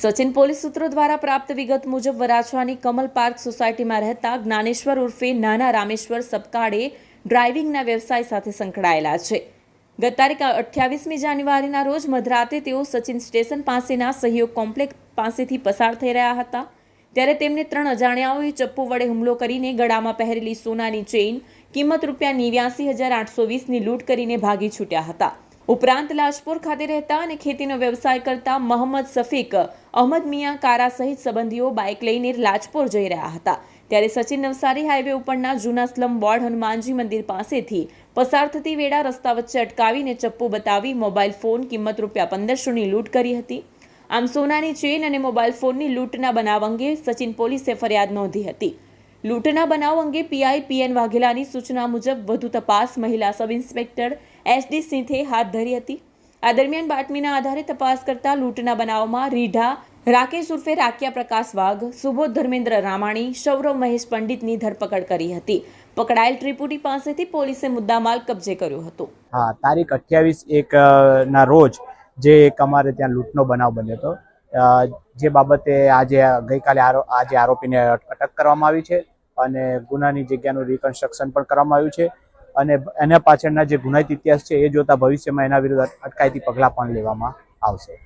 Sachin police સૂત્રો દ્વારા પ્રાપ્ત વિગત મુજબ વરાછવાની કમલ પાર્ક સોસાયટીમાં રહેતા જ્ઞાનેશ્વર ઉર્ફે નાના રામેશ્વર સપકાળે ડ્રાઇવિંગના વ્યવસાય સાથે સંકળાયેલા છે। ગત તારીખ 28મી જાન્યુઆરીના રોજ મધરાતે તેઓ સચિન સ્ટેશન પાસેના સહયોગ કોમ્પ્લેક્સ પાસેથી પસાર થઈ રહ્યા હતા ત્યારે તેમને 3 અજાણ્યાઓએ ચપ્પુ વડે હુમલો કરીને ગળામાં પહેરેલી સોનાની ચેઇન કિંમત ₹89,820ની લૂંટ કરીને ભાગી છૂટ્યા હતા। ઉપરાંત લાજપોર ખાતે રહેતા અને ખેતીનો વ્યવસાય કરતા મોહમ્મદ સફીક અહમદ મિયા કારા સહિત સંબંધીઓ બાઇક લઈને લાજપોર જઈ રહ્યા હતા ત્યારે સચિન નવસારી હાઈવે ઉપરના જૂના સ્લમ બોર્ડ હનુમાનજી મંદિર પાસેથી પસાર થતી વેળા રસ્તા વચ્ચે અટકાવીને ચપ્પુ બતાવી મોબાઈલ ફોન કિંમત ₹1500ની લૂંટ કરી હતી। આમ સોનાની ચેઇન અને મોબાઈલ ફોનની લૂંટના બનાવ અંગે સચિન પોલીસે ફરિયાદ નોંધી હતી। લૂંટના બનાવ અંગે પીઆઈ પીએન વાઘેલાની સૂચના મુજબ વધુ તપાસ મહિલા સબ ઇન્સ્પેક્ટર એસડી સિંધે હાથ ધરી હતી। આ દરમિયાન બાતમીના આધારે તપાસ કરતા લૂંટના બનાવમાં રીઢા રાકેશ ઉર્ફે રાકિયા પ્રકાશ વાઘ, સુબોધ ધર્મેન્દ્ર રામાણી, સૌરવ મહેશ પંડિતની ધરપકડ કરી હતી। પકડાયેલ ત્રિપુટી પાસેથી પોલીસે મુદ્દામાલ કબજે કર્યો હતો। હા, તારીખ 28/1 ના રોજ જે એક અમારે ત્યાં લૂંટનો બનાવ બન્યો હતો, જે બાબતે ગઈકાલે આરોપીને અટક કરવામાં આવી છે અને ગુનાની જગ્યાનું રિકન્સ્ટ્રક્શન પણ કરવામાં આવ્યું છે અને એના પાછળના જે ગુનાહિત ઇતિહાસ છે એ જોતા ભવિષ્યમાં એના વિરુદ્ધ અટકાયતી પગલાં પણ લેવામાં આવશે।